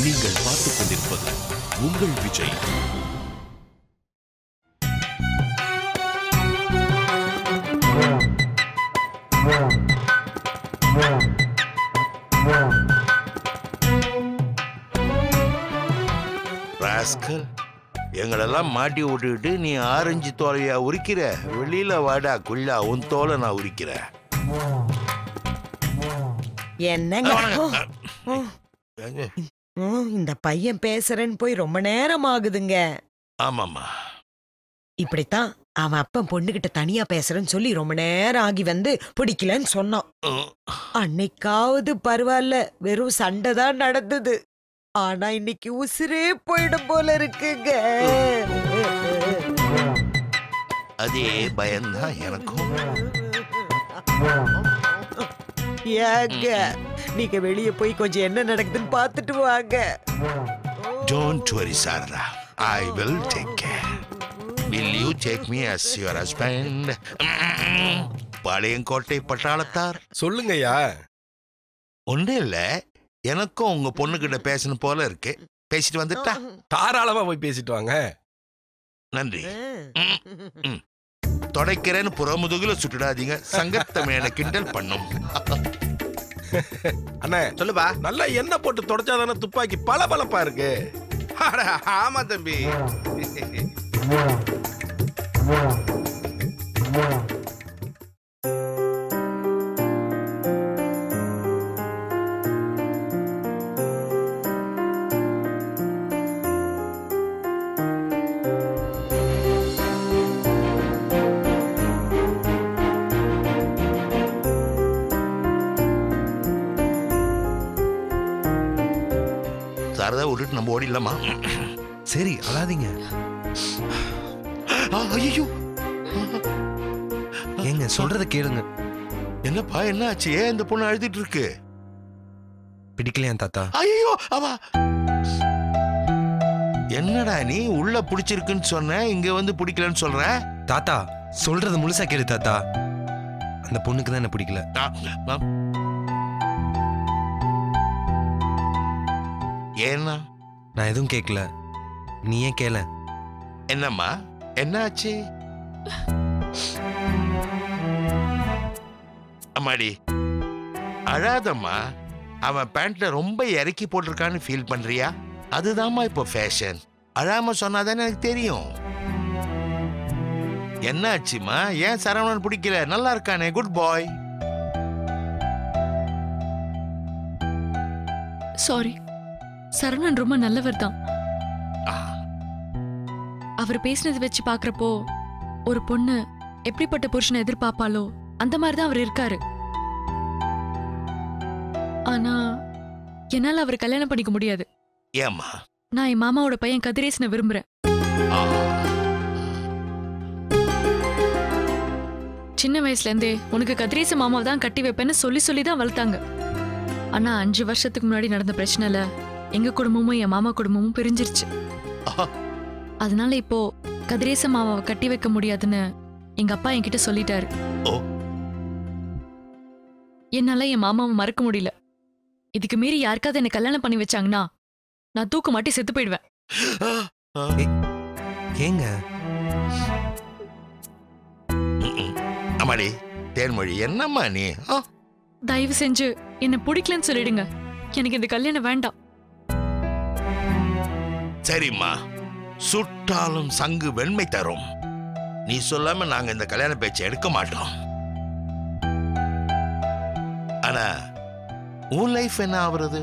நீங்கள் பார்த்துக் கொண்டிருப்பது உங்கள் விஜய். ராஸ்கல், எங்களெல்லாம் மாட்டி விட்டுக்கிட்டு நீ ஆரஞ்சு தோலையா உரிக்கிற? வெளியில வாடா குள்ளா, உன் தோலை நான் உரிக்கிறேன். என்னங்க இந்த பையன் பேசுறேன்னு போய் ரொம்ப நேரம் ஆகுதுங்க. ஆமாமா, இப்படித்தான் அவன் அப்பன் பொண்ணுகிட்ட தனியா பேசுறேன்னு சொல்லி ரொம்ப நேரம் ஆகி வந்து பிடிக்கலன்னு சொன்னான். அன்னைக்காவது பரவாயில்ல, வெறும் சண்டை தான் நடந்தது. ஆனா இன்னைக்கு உசிரே போயிடும் போல இருக்குங்க. அதே பயம்தான் எனக்கும். ஏங்க, நீங்க வெளியே போய் கொஞ்சம் என்ன நடக்குதுன்னு பார்த்துட்டு வாங்க. Don't worry, Sarada. I will take care. Will you take me as your husband? Palayamkottai பட்டாளத்தார். சொல்லுங்கய்யா. ஒன்றும் இல்ல, எனக்கும் உங்க பொண்ணுகிட்ட பேசணும் போல இருக்கு. பேசிட்டு வந்துட்டா? தாராளமா போய் பேசிட்டு வாங்க. நன்றி. தொடைக்கிறேன்னு புறமுதுகுல சுட்டுடாதீங்க, சங்கத்தை மேல கிண்டல் பண்ணும். அண்ணே சொல்லுப்பா. நல்லா எண்ணெய் போட்டு தொடச்சாதானே துப்பாக்கி பளபளப்பா இருக்கு. ஆமா தம்பி. சாரதா விட்டுட்டு நம்ம ஓடிடலாமா? சரி, அழாதீங்க. ஐயோ, ஏங்க சொல்றத கேளுங்க. என்னப்பா, என்ன ஆச்சு? ஏன் இந்த பொண்ணு அழுதுட்டு இருக்கு? பிடிக்கலையா தாத்தா? ஐயோ, அவா என்னடா நீ உள்ள பிடிச்சிருக்குன்னு சொன்ன, இங்க வந்து பிடிக்கலன்னு சொல்ற? தாத்தா சொல்றது முழுசா கேளு தாத்தா. அந்த பொண்ணுக்கு தான் என்ன பிடிக்கல. ஏன்னா? நான் எதுவும் கேட்கல, நீயே கேள. என்னம்மா, என்ன ஆச்சு? அம்மாடி அழாதம்மா. அவன் பேண்ட்ல ரொம்ப இறக்கி போட்டிருக்கான்னு ஃபீல் பண்றியா? அதுதாம்மா இப்போ ஃபேஷன். அழாம சொன்னாதானே எனக்கு தெரியும். என்ன ஆச்சுமா? ஏன் சரவணன் பிடிக்கல? நல்லா இருக்கானே, குட் பாய். சாரி, சரவணன் ரொம்ப நல்லவர் தான். அவர் பேசினது வச்சு பாக்குறப்போ ஒரு பொண்ணு எப்படிப்பட்ட புருஷனை எதிர்பார்ப்பாலோ அந்த மாதிரிதான் அவர் இருக்காரு. ஆனா என்னால அவர் கல்யாணம் பண்ணிக்க முடியாது. ஏம்மா? நான் என் மாமாவோட பையன் கதிரேசனை விரும்புறேன். சின்ன வயசுல இருந்தே உனக்கு கதிரேச மாமாவை தான் கட்டி வைப்பேன்னு சொல்லி சொல்லிதான் வளர்த்தாங்க. ஆனா 5 வருஷத்துக்கு முன்னாடி நடந்த பிரச்சனைல எங்க குடும்பமும் என் மாமா குடும்பமும் பிரிஞ்சிருச்சு. அதனால இப்போ கதிரேச மாமாவை கட்டி வைக்க முடியாதுன்னு எங்க அப்பா என்கிட்ட சொல்லிட்டாரு. என்னால என் மாமாவை மறக்க முடியல. இதுக்கு மீறி யாருக்காவது என்ன கல்யாணம் பண்ணி வச்சாங்கன்னா நான் தூக்கு மாட்டி செத்து போயிடுவேன். ஏங்க? அம்மாடி தேன்மொழி, என்னம்மா நீ? தயவு செஞ்சு என்ன பிடிக்கலன்னு சொல்லிடுங்க. எனக்கு இந்த கல்யாணம் வேண்டாம். சரிம்மா, சுட்டாலும் சங்கு வெண்மை தரும். நீ சொல்லாம நாங்க இந்த கல்யாண பேச்சை எடுக்க மாட்டோம். ஆனா உன் லைஃப் என்ன ஆகுறது?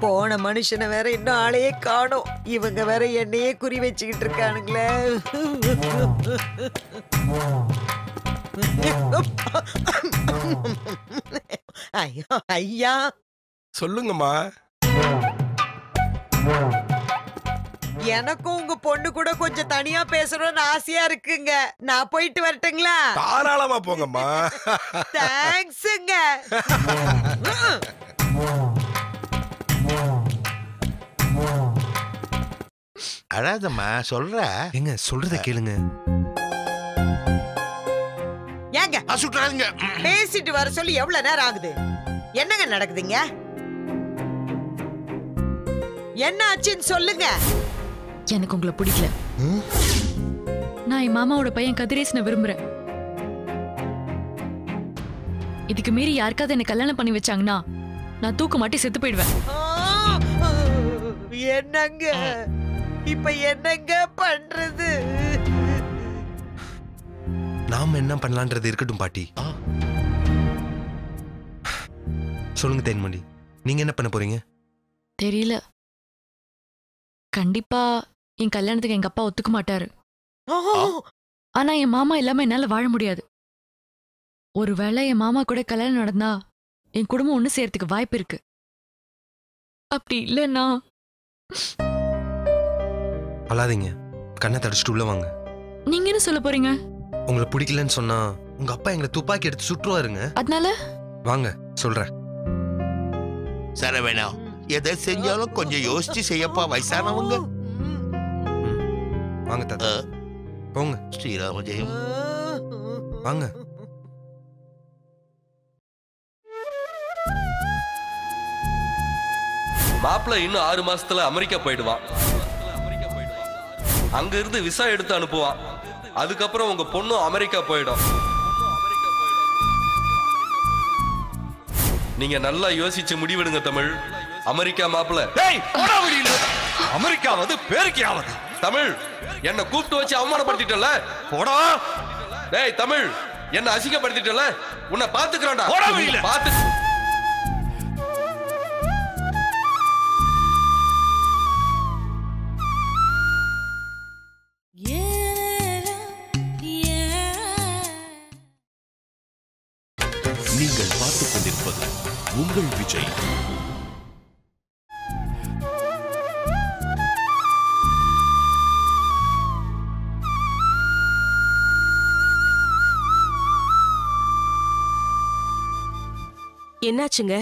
போன மனுஷனை வேற இன்னும் ஆளையே காணோம். இவங்க வேற என்னையே குறி வச்சுக்கிட்டு இருக்கானுங்களே. ஐயா ஐயா, சொல்லுங்கம்மா. எனக்கும் உங்க பொண்ணு கூட கொஞ்சம் தனியா பேசணும்னு ஆசையா இருக்குங்க. நான் போயிட்டு வரட்டுங்களா? தாராளமா போங்கம்மா. தேங்க்ஸுங்க. அழாதம்மா சொல்ற. எங்க சொல்றத கேளுங்க. ஏங்க சுட்டுறாங்க. பேசிட்டு வர சொல்லி எவ்வளவு நேரம் ஆகுது? என்னங்க நடக்குதுங்க? என்ன ஆச்சுன்னு சொல்லுங்க. எனக்கு உங்களை பிடிக்கல. நான் என் மாமாவோட பையன் கதிரேசனை விரும்புறேன். இதுக்கு மீறி யாருக்காவது என்ன கல்யாணம் பண்ணி வச்சாங்கன்னா நான் தூக்கு மாட்டி செத்து போயிடுவேன். என்னங்க இப்ப என்னங்க பண்றது? நாம என்ன பண்ணலான்றது இருக்கட்டும் பாட்டி. சொல்லுங்க தேன்மொழி, நீங்க என்ன பண்ண போறீங்க? தெரியல. கண்டிப்பா என் கல்யாணத்துக்கு எங்க அப்பா ஒத்துக்க மாட்டாரு. ஆனா என் மாமா இல்லாம என்னால வாழ முடியாது. ஒருவேளை என் மாமா கூட கல்யாணம் நடந்தா என் குடும்பம் ஒண்ணு சேர்த்துக்கு வாய்ப்பு இருக்கு. அப்படி இல்லைன்னா அழாதீங்க, கண்ணை தடிச்சிட்டு உள்ள வாங்க. நீங்க என்ன சொல்ல போறீங்க? உங்களை பிடிக்கலன்னு சொன்னா உங்க அப்பா எங்களை துப்பாக்கி எடுத்து சுற்றுவாருங்க. அதனால வாங்க சொல்றேன். சரவணா, எதை செஞ்சாலும் கொஞ்சம் யோசிச்சு செய்யப்பா, வயசானவங்க. வாங்க தாத்தா போங்க. ஸ்ரீராம ஜெயம். வாங்க. மாப்பிள்ள இன்னும் 6 மாசத்துல அமெரிக்கா போயிடுவான். அங்க இருந்து விசா எடுத்து அனுப்புவான். அதுக்கப்புறம் உங்க பொண்ணும் அமெரிக்கா போயிடும். நீங்க நல்லா யோசிச்சு முடிவெடுங்க தமிழ். அமெரிக்கா மாப்பிள்ள அமெரிக்காவது பேருக்கியாவது. தமிழ் என்ன கூப்பிட்டு வச்சு அவமானப்படுத்திட்டல. போடா. டேய் தமிழ், என்ன அசிங்கப்படுத்திட்டல. உன்னை பாத்துக்கிறான்டா. பாத்து நீங்கள் பார்த்துக் கொண்டிருப்பது உங்கள் விஜய். என்னாச்சுங்க?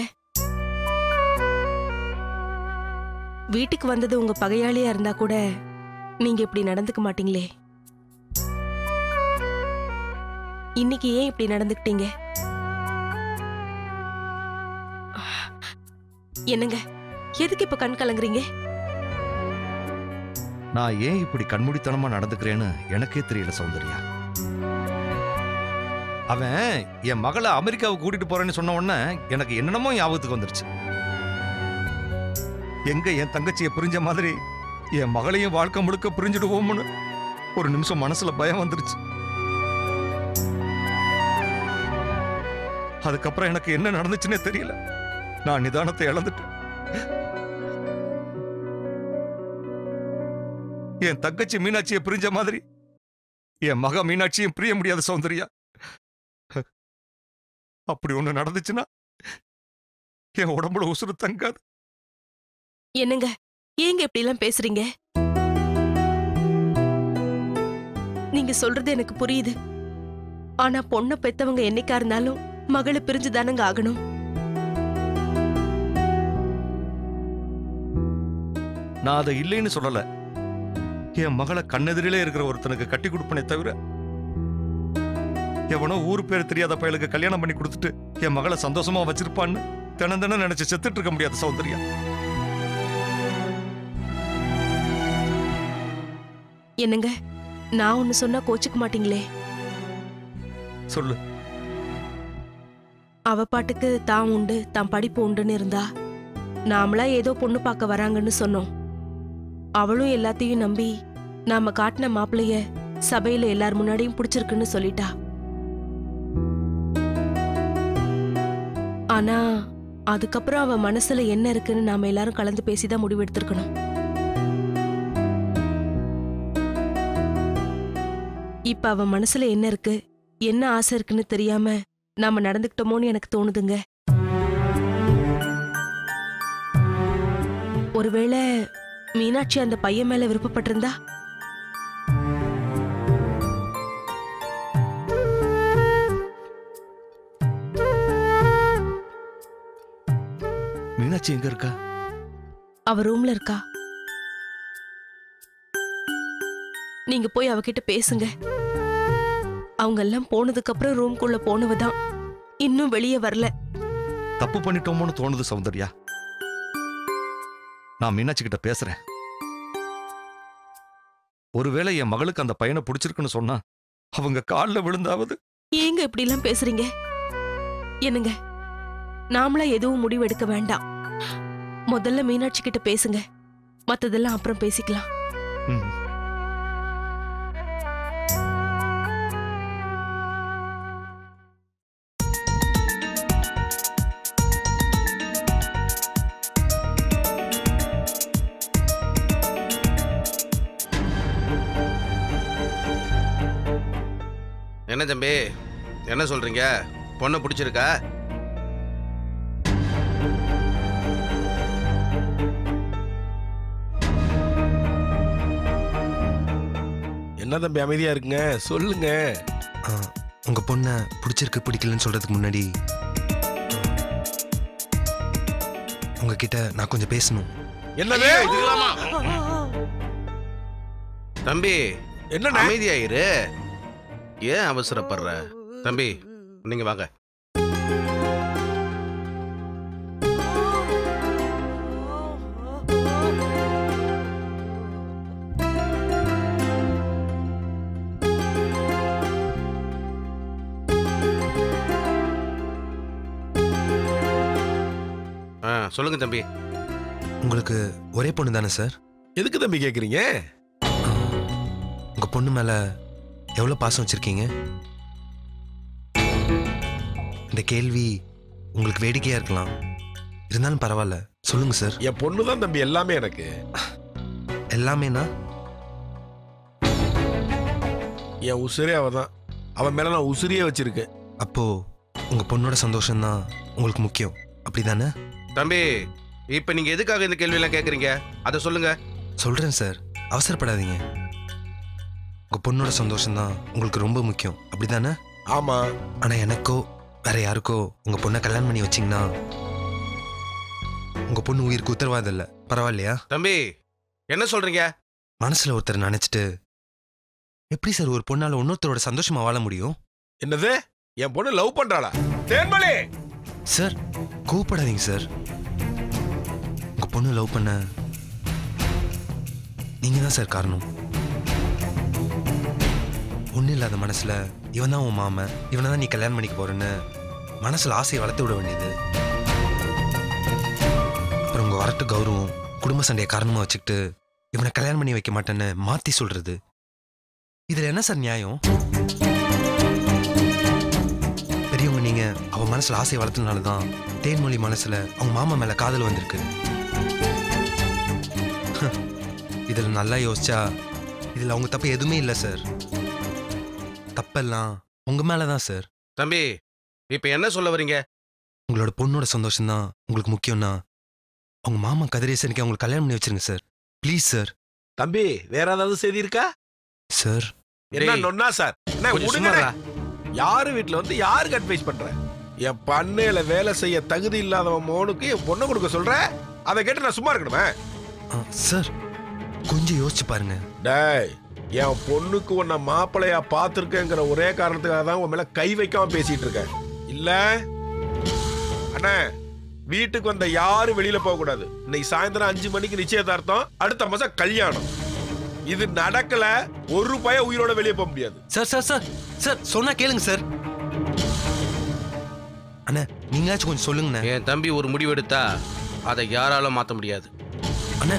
வீட்டுக்கு வந்தது உங்க பகையாளியா இருந்தா கூட நீங்க இப்படி நடந்துக்க மாட்டீங்களே. இன்னைக்கு ஏன் இப்படி நடந்துக்கிட்டீங்க? என்னங்க, எதுக்கு இப்ப கண் கலங்குறீங்க? நான் ஏன் இப்படி கண்மூடித்தனமா நடந்துக்கிறேன்னு எனக்கே தெரியல சௌந்தர்யா. அவன் என் மகளை அமெரிக்காவுக்கு கூட்டிட்டு போறேன்னு சொன்ன உடனே எனக்கு என்னென்னமோ ஞாபகத்துக்கு வந்துருச்சு. எங்க என் தங்கச்சியை பிரிஞ்ச மாதிரி என் மகளையும் வாழ்க்கை முழுக்க பிரிஞ்சுடுவோம்னு ஒரு நிமிஷம் மனசுல பயம் வந்துருச்சு. அதுக்கப்புறம் எனக்கு என்ன நடந்துச்சுன்னே தெரியல. நான் நிதானத்தை இழந்துட்டேன். என் தங்கச்சி மீனாட்சியை பிரிஞ்ச மாதிரி என் மக மீனாட்சியும் பிரிய முடியாத சௌந்தர்யா. அப்படி ஒண்ணு நடந்துச்சுன்னா என் உடம்புல உசுறு தங்காது. என்னங்க, ஏங்க இப்படி எல்லாம் பேசுறீங்க? நீங்க சொல்றது எனக்கு புரியுது. ஆனா பொண்ணை பெத்தவங்க என்னைக்கா இருந்தாலும் மகளை பிரிஞ்சுதானங்க ஆகணும். நான் அதை இல்லைன்னு சொல்லல. என் மகளை கண்ணெதிரிலே இருக்கிற ஒருத்தனுக்கு கட்டி கொடுப்பனே தவிர எவனோ ஊரு பேர் தெரியாத பயலுக்கு கல்யாணம் பண்ணி கொடுத்துட்டு என் மகளை சந்தோஷமா வச்சிருப்பான்னு தினம் தினம் நினைச்சு செத்துட்டு இருக்க முடியாது சௌந்தர்யா. என்னங்க, நான் ஒண்ணு சொன்னா கோச்சுக்க மாட்டீங்களே? சொல்லு. அவ பாட்டுக்கு தான் உண்டு, தான் படிப்பு உண்டுன்னு இருந்தா நாமளா ஏதோ பொண்ணு பார்க்க வராங்கன்னு சொன்னோம். அவளும் எல்லாத்தையும் நம்பி நாம காட்டின மாப்பிளைய சபையில எல்லார் முன்னாடியும் பிடிச்சிருக்குன்னு சொல்லிட்டா. ஆனா அதுக்கப்புறம் அவ மனசுல என்ன இருக்குன்னு நாம எல்லாரும் கலந்து பேசிதான் முடிவு எடுத்திருக்கணும். இப்ப அவ மனசுல என்ன இருக்கு, என்ன ஆசை இருக்குன்னு தெரியாம நாம நடந்துக்கிட்டோமோன்னு எனக்கு தோணுதுங்க. ஒருவேளை மீனாட்சி அந்த பையன் மேல விருப்பப்பட்டிருந்தா? மீனாட்சி எங்க இருக்கா? அவ ரூம்ல இருக்கா. நீங்க போய் அவகிட்ட பேசுங்க. அவங்க எல்லாம் போனதுக்கு அப்புறம் ரூம்குள்ள போனவதான் இன்னும் வெளியே வரல. தப்பு பண்ணிட்டோமோன்னு தோணுது சௌந்தர்யா. நான் மீனாட்சி கிட்ட பேசுறேன். ஒருவேளை என் மகளுக்கு அந்த பையனை பிடிச்சிருக்குன்னு சொன்னா அவங்க காலில் விழுந்தாவது. ஏங்க இப்படி எல்லாம் பேசுறீங்க? என்னங்க, நாமளா எதுவும் முடிவு எடுக்க வேண்டாம். முதல்ல மீனாட்சி கிட்ட பேசுங்க, மத்ததெல்லாம் அப்புறம் பேசிக்கலாம். ம். என்ன தம்பி, என்ன சொல்றீங்க? பொண்ணை பிடிச்சிருக்கா? என்ன தம்பி அமைதியா இருக்குங்க, சொல்லுங்க. உங்க பொண்ணை பிடிச்சிருக்கு பிடிக்கலன்னு சொல்றதுக்கு முன்னாடி உங்ககிட்ட நான் கொஞ்சம் பேசணும். என்னவே இதுலாமா? தம்பி என்ன அமைதியாயிரு. ஏன் அவசரப்படுற? தம்பி நீங்க வாங்க. சொல்லுங்க தம்பி. உங்களுக்கு ஒரே பொண்ணு தானே சார்? எதுக்கு தம்பி கேக்குறீங்க? உங்க பொண்ணு மேல எவ்வளவு பாசம் வச்சிருக்கீங்க? இந்த கேள்வி உங்களுக்கு வேடிக்கையா இருக்கலாம், இருந்தாலும் பரவாயில்ல, சொல்லுங்க சார். என் பொண்ணு தான் தம்பி எல்லாமே எனக்கு. எல்லாமேனா? என் உசுரே அவ தான். அவன் மேல நான் உசுரியே வச்சிருக்கேன். அப்போ உங்க பொண்ணோட சந்தோஷம் தான் உங்களுக்கு முக்கியம், அப்படிதானே? தம்பி இப்ப நீங்க எதுக்காக இந்த கேள்வி எல்லாம் கேக்குறீங்க? அதை சொல்லுங்க. சொல்றேன் சார், அவசரப்படாதீங்க. உங்க பொண்ணோட சந்தோஷம் தான் உங்களுக்கு ரொம்ப முக்கியம், அப்படிதானே? ஆமா. ஆனா எனக்கோ வேற யாருக்கோ உங்க பொண்ணை கல்யாணம் பண்ணி வச்சீங்கன்னா உங்க பொண்ணு உயிருக்கு உத்தரவாதம் இல்ல, பரவாயில்லையா? தம்பி என்ன சொல்றீங்க? மனசுல ஒருத்தர் நினைச்சிட்டு எப்படி சார் ஒரு பொண்ணால இன்னொருத்தரோட சந்தோஷமா வாழ முடியும்? என்னது? என் பொண்ணு லவ் பண்றாளா? தேன்மொழி சார் கோவப்படாதீங்க சார். உங்க பொண்ணு லவ் பண்ண நீங்க தான் சார் காரணம். ஒன்னும் இல்லாத மனசுல இவன் தான் உன் மாமன், இவனை தான் நீ கல்யாணம் பண்ணிக்க போறேன்னு மனசுல ஆசையை வளர்த்து விட வேண்டியது. அப்புறம் உங்க வரட்டு கௌரவம் குடும்ப சண்டையை காரணமா வச்சுக்கிட்டு இவனை கல்யாணம் பண்ணி வைக்க மாட்டேன்னு மாத்தி சொல்றது, இதுல என்ன சார் நியாயம்? பெரியவங்க நீங்க அவ மனசுல ஆசையை வளர்த்ததுனாலதான் தேன்மொழி மனசுல அவங்க மாமா மேல காதல் வந்திருக்கு. இதுல நல்லா யோசிச்சா இதுல அவங்க தப்பு எதுவுமே இல்லை சார். தப்பெல்லாம் உங்க மேலதான் சார். தம்பி இப்ப என்ன சொல்ல வரீங்க? உங்களோட பொண்ணோட சந்தோஷம் தான் உங்களுக்கு முக்கியம்னா அவங்க மாமா கதிரேசனுக்கு அவங்களுக்கு கல்யாணம் பண்ணி வச்சிருங்க சார், ப்ளீஸ் சார். தம்பி வேற ஏதாவது செய்தி இருக்கா சார்? என்ன நொன்னா சார்? என்ன விடுங்கடா. யாரு வீட்டுல வந்து யாருக்கு அட்வைஸ் பண்ற? என் பண்ணையில வேலை செய்ய தகுதி இல்லாதவன் மோனுக்கு என் பொண்ணை கொடுக்க சொல்ற? அதை கேட்டு நான் சும்மா இருக்கணுமே? சார் கொஞ்சம் யோசிச்சு பாருங்க. டேய், என் பொண்ணுக்கு உன்னை மாப்பிள்ளையா பார்த்துருக்கேங்கிற ஒரே காரணத்துக்காக தான் உன் மேல கை வைக்காம பேசிட்டு இருக்கேன். இல்ல அண்ணா, வீட்டுக்கு வந்த யாரும் வெளியில போக கூடாது. இன்னைக்கு சாயந்தரம் 5 மணிக்கு நிச்சயதார்த்தம், அடுத்த மாசம் கல்யாணம். இது நடக்கல, ஒரு பையன் உயிரோட வெளியே போக முடியாது. சார் சார் சார் சார் சொன்னா கேளுங்க சார். அண்ணா நீங்களாச்சும் கொஞ்சம் சொல்லுங்கண்ணே. என் தம்பி ஒரு முடிவு எடுத்தா அதை யாராலும் மாற்ற முடியாது. அண்ணா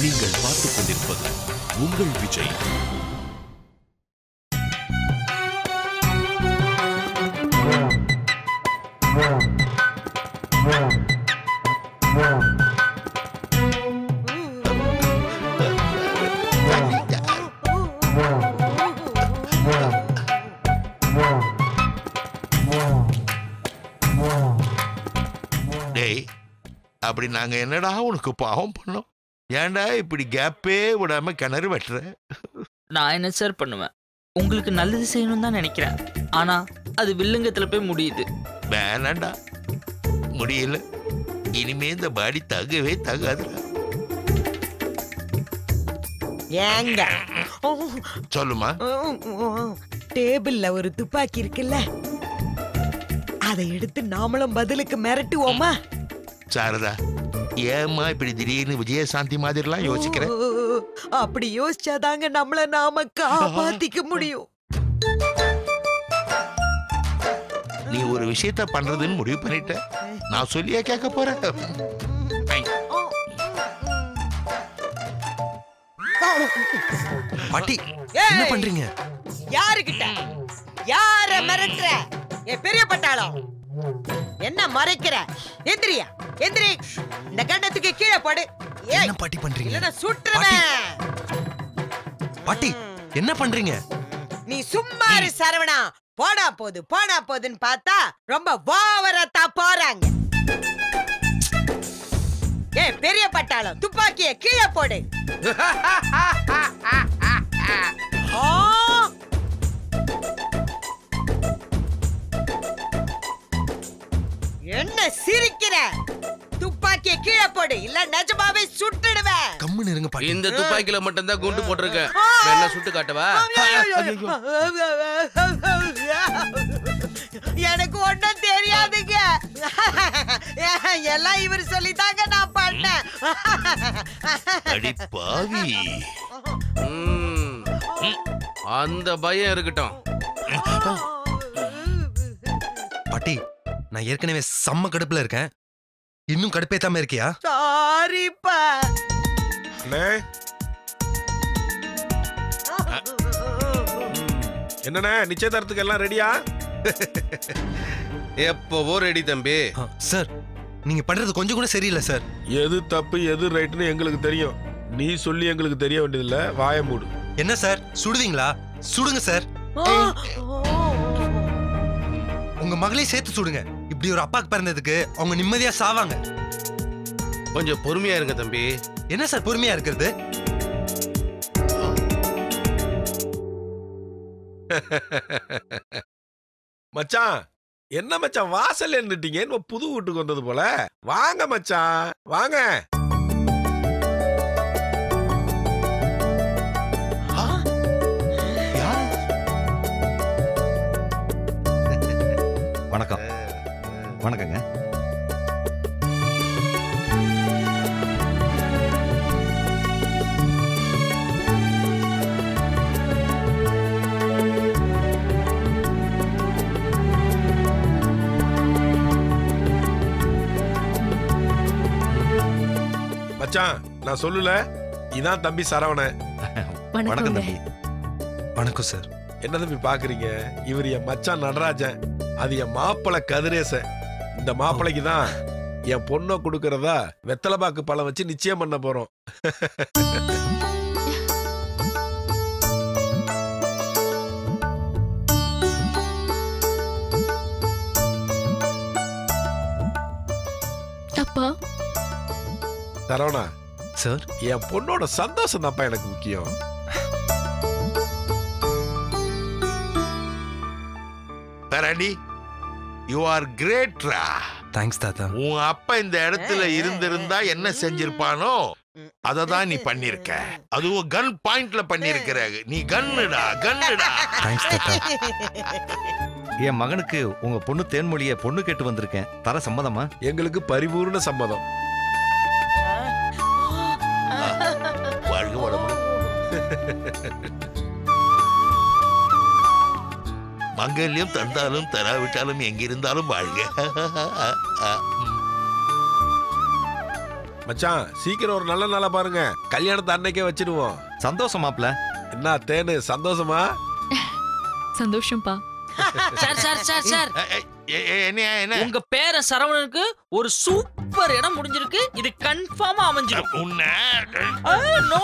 நீங்கள் பார்த்துக் கொண்டிருப்பது உங்கள் விஜய். டேய், அப்படி நாங்க என்னடா உனக்கு பாவம் பண்ணோம்? ஏன்டா இப்படி கேப்பே விடாம கிணறு வெட்டுற? நான் என்ன சார் பண்ணுவேன்? உங்களுக்கு நல்லது செய்யணும் தான் நினைக்கிறேன், ஆனா அது வில்லுங்கத்துல போய் முடியுது. வேணாண்டா, முடியல. இனிமே இந்த பாடி தகவே தகாது. ஏங்க சொல்லுமா. டேபிள்ல ஒரு துப்பாக்கி இருக்குல்ல, அதை எடுத்து நாமளும் பதிலுக்கு மிரட்டுவோமா? சாரதா, ஏமா இப்படி திடீர்னு விஜயசாந்தி மாதிரிலாம் யோசிக்கிற? அப்படி யோசிச்சாதாங்க நம்மள நாம காப்பாத்திக்க முடியும். நீ ஒரு விஷயத்த பண்றதுன்னு முடிவு பண்ணிட்ட. நான் சொல்லியா கேட்க போறேன்? பாட்டி என்ன பண்றீங்க? யாருகிட்ட யார மிரட்டுற? ஏ பெரிய பட்டாளம், என்ன மறைக்கிற? எந்திரியா, எந்திரி. இந்த கண்ணத்துக்கு கீழே போடு. என்ன பாட்டி பண்றீங்க? இல்ல சுற்றுவேன். பாட்டி என்ன பண்றீங்க? நீ சும்மா இரு சரவணா. போனா போதுன்னு பார்த்தா ரொம்ப ஓவரா போறாங்க. ஏ பெரிய பட்டாளம், துப்பாக்கிய கீழே போடு. என்ன சிரிக்கிற? துப்பாக்கிய கீழே போடு, இல்ல நிஜமாவே சுட்டுடுவேன். கம்முன்னு இருங்க பாட்டி. இந்த துப்பாக்கில மட்டும் தான் குண்டு போட்டிருக்கேன். என்ன சுட்டு காட்டவா? எனக்கு ஒண்ணும் தெரியாதுங்க. எல்லாம் இவர் சொல்லித்தாங்க நான் பண்ணேன். அடி பாவி. அந்த பயம் இருக்கட்டும். பாட்டி நான் ஏற்கனவே செம்ம கடுப்புல இருக்கேன். இன்னும் கடுப்பேத்தாம இருக்கியா? சாரிப்பா. என்னண்ணே, நிச்சயதார்த்தத்துக்கு எல்லாம் ரெடியா? எப்பவோ ரெடி தம்பி. சார் நீங்க பண்றது கொஞ்சம் கூட சரியில்லை சார். எது தப்பு எது ரைட்னு எங்களுக்கு தெரியும். நீ சொல்லி எங்களுக்கு தெரிய வேண்டியதில்ல. வாய மூடு. என்ன சார் சுடுவீங்களா? சுடுங்க சார். உங்க மகளையும் சேர்த்து சுடுங்க. இப்படி ஒரு அப்பாக்கு பிறந்ததுக்கு அவங்க நிம்மதியா சாவாங்க. கொஞ்சம் பொறுமையா இருங்க தம்பி. என்ன சார் பொறுமையா இருக்கிறது? மச்சான், என்ன மச்சான் வாசல்ல நின்னுட்டீங்க? புது வீட்டுக்கு வந்தது போல. வாங்க மச்சான், வாங்க. வணக்கம். வணக்கங்க. மச்சான், நான் சொல்லல, இதான் தம்பி சரவணன். வணக்கம் தம்பி. வணக்கம் சார். என்ன தம்பி பாக்குறீங்க? இவர் என் மச்சான் நடராஜன், அது என் மாப்பிள்ளை கதிரேசன். இந்த மாப்பிள்ளைக்கு தான் என் பொண்ணை கொடுக்கறதா வெத்தலைபாக்கு பழம் வச்சு நிச்சயம் பண்ண போறோம். அப்பா. சரவணா சார், என் பொண்ணோட சந்தோஷம் தான்ப்பா எனக்கு முக்கியம். பரணி, யூ ஆர் கிரேட்ரா. தேங்க்ஸ் தாத்தா. உன் அப்பா இந்த இடத்துல இருந்திருந்தா என்ன செஞ்சிருப்பானோ அதை தான் நீ பண்ணிருக்க. அதுவும் கன் பாயிண்ட்ல பண்ணிருக்கிற. நீ கன்னுடா, கன்னுடா. தேங்க்ஸ் தாத்தா. என் மகனுக்கு உங்க பொண்ணு தேன்மொழிய பொண்ணு கேட்டு வந்திருக்கேன். தர சம்மதமா? எங்களுக்கு பரிபூர்ண சம்மதம். வாழ்க வளமுடன். மங்கல்யம் தந்தாலும் தராவிட்டாலும் எங்கிருந்தாலும் வாழ்க. மச்சான், சீக்கிரம் ஒரு நல்ல நாளா பாருங்க. கல்யாணத்தை அன்னைக்கே வச்சிடுவோம். சந்தோஷம் மாப்ள. என்ன தேனு, சந்தோஷமா? சந்தோஷம்பா. சார் சார் சார் சார், என்ன உங்க பேர சரவணனுக்கு ஒரு சூப்பர் இடம் முடிஞ்சிருக்கு. இது கன்ஃபார்மா அமைஞ்சிடும். உன்ன நோ